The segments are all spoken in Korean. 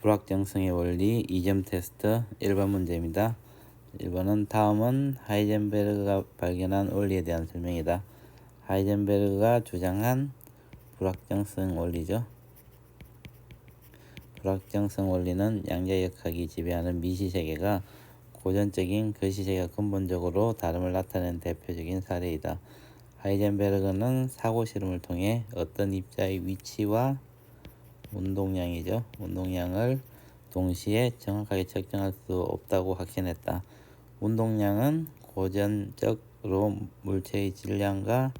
불확정성의 원리 2점 테스트 1번 문제입니다. 1번은 다음은 하이젠베르그가 발견한 원리에 대한 설명이다. 하이젠베르그가 주장한 불확정성 원리죠. 불확정성 원리는 양자역학이 지배하는 미시세계가 고전적인 거시세계와 근본적으로 다름을 나타내는 대표적인 사례이다. 하이젠베르그는 사고 실험을 통해 어떤 입자의 위치와 운동량을 동시에 정확하게 측정할 수 없다고 확신했다. 운동량은 고전적으로 물체의 질량과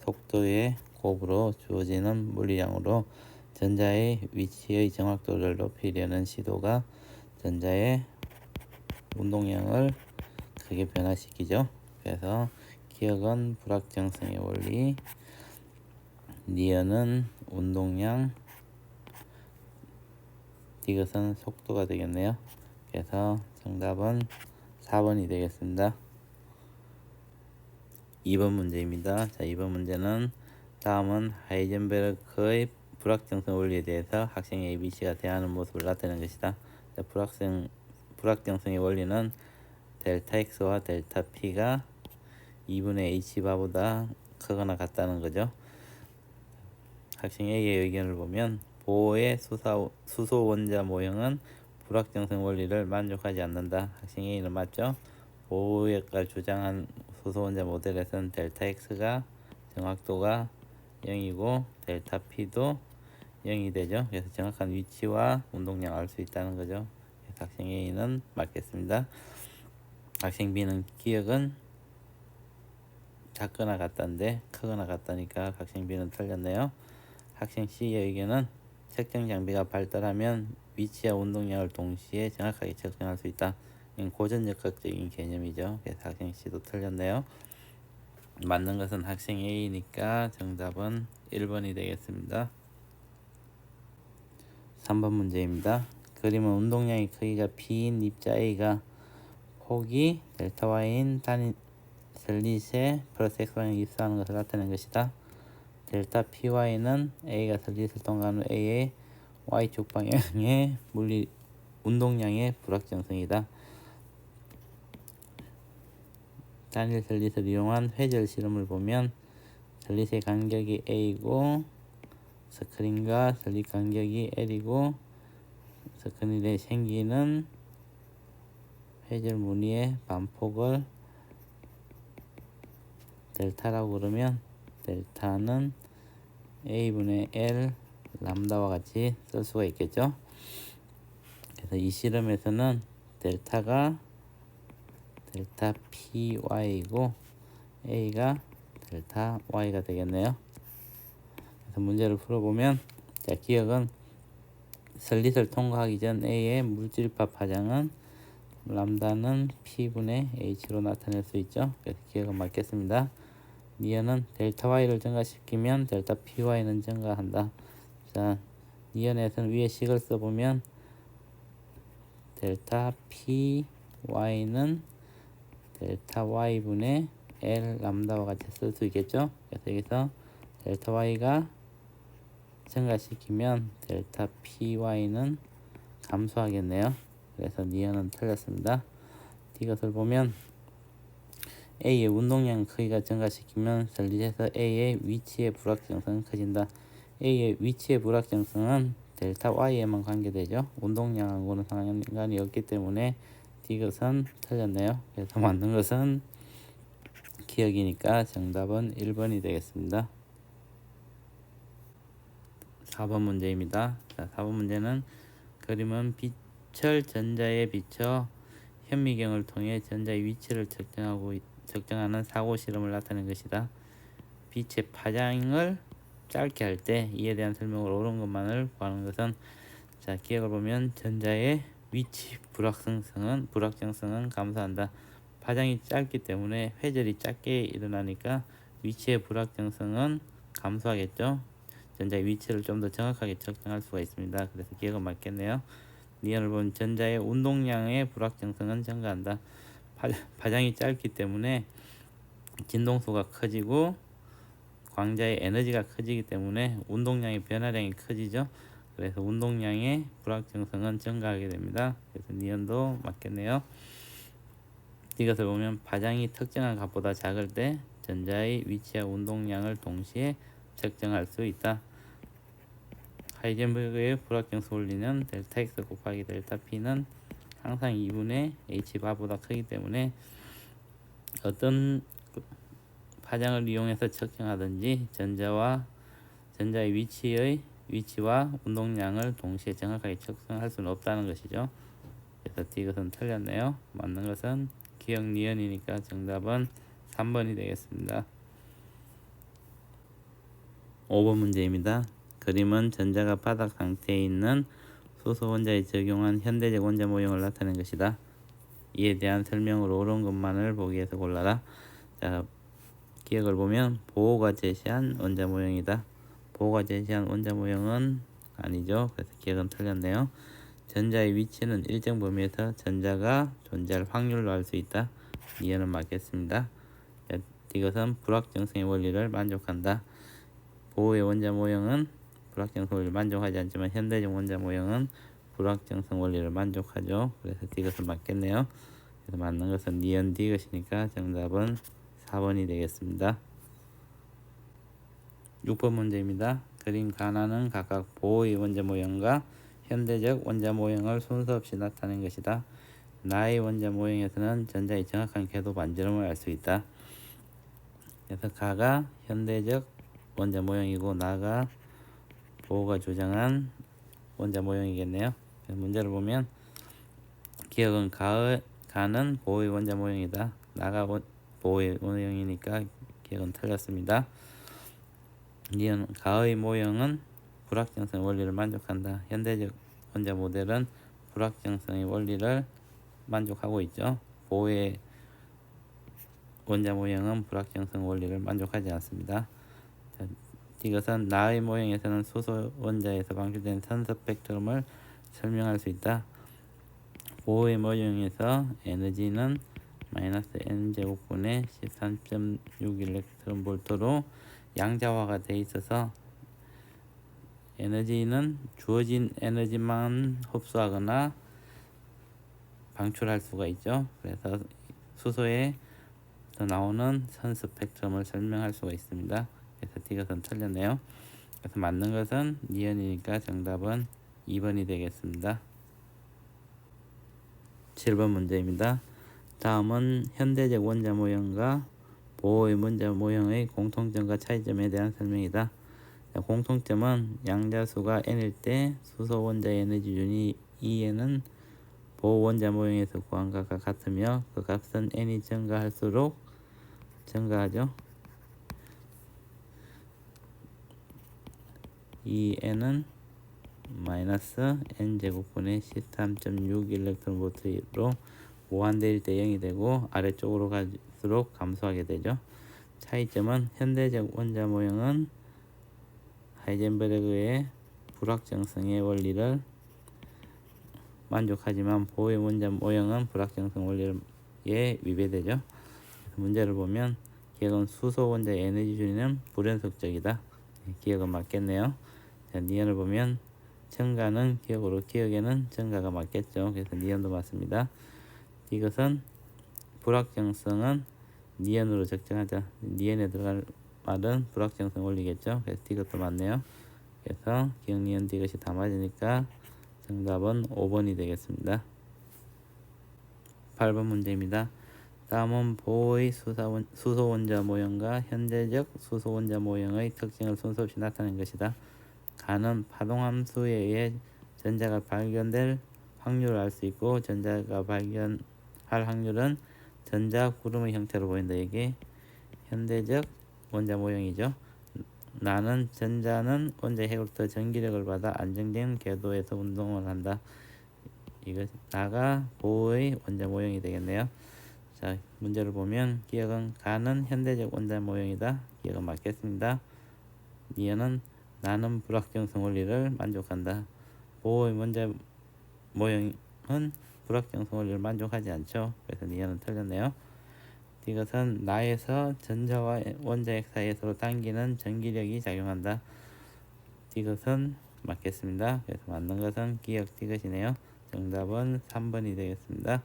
속도의 곱으로 주어지는 물리량으로 전자의 위치의 정확도를 높이려는 시도가 전자의 운동량을 크게 변화시키죠. 그래서 기억은 불확정성의 원리, 니은은 운동량, 이것은 속도가 되겠네요. 그래서 정답은 4번이 되겠습니다. 2번 문제입니다. 자, 2번 문제는 다음은 하이젠베르크의 불확정성 원리에 대해서 학생 ABC가 대하는 모습을 나타내는 것이다. 자, 불확정성의 원리는 델타 X와 델타 P가 2분의 H바보다 크거나 같다는 거죠. 학생 A의 의견을 보면 보호의 수소 원자 모형은 불확정성 원리를 만족하지 않는다. 학생 A는 맞죠? 보호가 주장한 수소 원자 모델에서는 델타 X가 정확도가 0이고 델타 P도 0이 되죠. 그래서 정확한 위치와 운동량 알 수 있다는 거죠. 그래서 학생 A는 맞겠습니다. 학생 B는 기억은 작거나 같다인데 크거나 같다니까 학생 B는 틀렸네요. 학생 C의 의견은 측정 장비가 발달하면 위치와 운동량을 동시에 정확하게 측정할 수 있다. 이건 고전역학적인 개념이죠. 그래서 학생 C도 틀렸네요. 맞는 것은 학생 A니까 정답은 1번이 되겠습니다. 3번 문제입니다. 그림은 운동량의 크기가 P인 입자 A가 폭이 델타 Y인 단위 슬릿에 플러스 X방향에 입사하는 것을 나타낸 것이다. 델타 PY는 A가 슬릿을 통과하는 A의 Y축 방향의 운동량의 불확정성이다. 단일 슬릿을 이용한 회절 실험을 보면 슬릿의 간격이 A이고 스크린과 슬릿 간격이 L이고 스크린에 생기는 회절 무늬의 반폭을 델타라고 그러면 델타는 A분의 L 람다와 같이 쓸 수가 있겠죠. 그래서 이 실험에서는 델타가 델타 PY이고 A가 델타 Y가 되겠네요. 그래서 문제를 풀어보면 자, 기억은 슬릿을 통과하기 전 A의 물질파 파장은 람다는 P분의 H로 나타낼 수 있죠. 그래서 기억은 맞겠습니다. 니은은 델타 Y를 증가시키면 델타 PY는 증가한다. 자, 니은에서는 위에 식을 써보면 델타 PY는 델타 Y분의 L 람다와 같이 쓸 수 있겠죠. 그래서 여기서 델타 Y가 증가시키면 델타 PY는 감소하겠네요. 그래서 니은은 틀렸습니다. 이것을 보면 A의 운동량 크기가 증가시키면 슬릿에서 A의 위치의 불확정성은 커진다. A의 위치의 불확정성은 델타 Y에만 관계되죠. 운동량하고는 상관이 없기 때문에 이것은 틀렸네요. 그래서 맞는 것은 기억이니까 정답은 1번이 되겠습니다. 4번 문제입니다. 자, 4번 문제는 그림은 빛을 전자에 비춰 현미경을 통해 전자의 위치를 측정하는 사고 실험을 나타낸 것이다. 빛의 파장을 짧게 할 때 이에 대한 설명을 옳은 것만을 구하는 것은 자, 기억을 보면 전자의 위치 불확정성은 감소한다. 파장이 짧기 때문에 회절이 짧게 일어나니까 위치의 불확정성은 감소하겠죠. 전자의 위치를 좀 더 정확하게 측정할 수가 있습니다. 그래서 기억은 맞겠네요. 니은을 보면 전자의 운동량의 불확정성은 증가한다. 파장이 짧기 때문에 진동수가 커지고 광자의 에너지가 커지기 때문에 운동량의 변화량이 커지죠. 그래서 운동량의 불확정성은 증가하게 됩니다. 그래서 니은도 맞겠네요. 이것을 보면 파장이 특정한 값보다 작을 때 전자의 위치와 운동량을 동시에 측정할 수 있다. 하이젠버그의 불확정성 원리는 델타 x 곱하기 델타 p는 항상 2분의 h 바보다 크기 때문에 어떤 파장을 이용해서 측정하든지 전자의 위치와 운동량을 동시에 정확하게 측정할 수는 없다는 것이죠. 그래서 이것은 틀렸네요. 맞는 것은 기억 니은이니까 정답은 3번이 되겠습니다. 5번 문제입니다. 그림은 전자가 바닥 상태에 있는 수소 원자에 적용한 현대적 원자 모형을 나타낸 것이다. 이에 대한 설명으로 옳은 것만을 보기 위해서 골라라. 자, 기억을 보면 보호가 제시한 원자 모형이다. 보호가 제시한 원자 모형은 아니죠. 그래서 기억은 틀렸네요. 전자의 위치는 일정 범위에서 전자가 존재할 확률로 알 수 있다. 이해는 맞겠습니다. 이것은 불확정성의 원리를 만족한다. 보호의 원자 모형은 불확정성 원리를 만족하지 않지만 현대적 원자 모형은 불확정성 원리를 만족하죠. 그래서 이것은 맞겠네요. 그래서 맞는 것은 니은 D것이니까 정답은 4번이 되겠습니다. 6번 문제입니다. 그림 가나는 각각 보호의 원자 모형과 현대적 원자 모형을 순서 없이 나타낸 것이다. 나의 원자 모형에서는 전자의 정확한 궤도 반지름을 알 수 있다. 그래서 가가 현대적 원자 모형이고 나가 보호가 주장한 원자 모형이겠네요. 문제를 보면 기억은 가는 보호의 원자 모형이다. 나가 보호의 모형이니까 기억은 틀렸습니다. 니은 가의 모형은 불확정성 원리를 만족한다. 현대적 원자 모델은 불확정성의 원리를 만족하고 있죠. 보호의 원자 모형은 불확정성 원리를 만족하지 않습니다. 이것은 나의 모형에서는 수소 원자에서 방출된 산소 스펙트럼을 설명할 수 있다. 보호의 모형에서 에너지는 마이너스 n제곱분의 13.6 일렉트론 볼트로 양자화가 되어 있어서 에너지는 주어진 에너지만 흡수하거나 방출할 수가 있죠. 그래서 수소에서 나오는 선 스펙트럼을 설명할 수가 있습니다. 그래서 이것은 틀렸네요. 그래서 맞는 것은 니은이니까 정답은 2번이 되겠습니다. 7번 문제입니다. 다음은 현대적 원자 모형과 보호의 원자 모형의 공통점과 차이점에 대한 설명이다. 공통점은 양자수가 n일 때 수소 원자의 에너지 기준이 E에는 보호 원자 모형에서 구한 값과 같으며 그 값은 n이 증가할수록 증가하죠. En은 마이너스 n제곱분의 13.6 일렉트론 볼트로 무한대일 때 0이 되고 아래쪽으로 갈수록 감소하게 되죠. 차이점은 현대적 원자 모형은 하이젠베르그의 불확정성의 원리를 만족하지만 보호의 원자 모형은 불확정성 원리에 위배되죠. 문제를 보면 기억은 수소 원자의 에너지 준위는 불연속적이다. 기억은 맞겠네요. 자, 니은을 보면 증가는 기억에는 증가가 맞겠죠. 그래서 니은도 맞습니다. 이것은 불확정성은 니은으로 적정하자. 니은에 들어갈 말은 불확정성 원리겠죠. 그래서 이것도 맞네요. 그래서 기억 니은 이것이 다 맞으니까 정답은 5번이 되겠습니다. 8번 문제입니다. 다음은 보호의 수소 원자 모형과 현대적 수소 원자 모형의 특징을 순서 없이 나타낸 것이다. 가는 파동함수에 의해 전자가 발견될 확률을 알 수 있고 전자가 발견할 확률은 전자 구름의 형태로 보인다. 이게 현대적 원자 모형이죠. 나는 전자는 원자의 핵으로부터 전기력을 받아 안정된 궤도에서 운동을 한다. 이거 나가 보호의 원자 모형이 되겠네요. 자, 문제를 보면 기억은 가는 현대적 원자 모형이다. 기억은 맞겠습니다. 니은은 나는 불확정성 원리를 만족한다. 보호의 원자 모형은 불확정성 원리를 만족하지 않죠. 그래서 니은은 틀렸네요. 이것은 나에서 전자와 원자핵 사이에 서로 당기는 전기력이 작용한다. 이것은 맞겠습니다. 그래서 맞는 것은 기억 디귿이네요. 정답은 3번이 되겠습니다.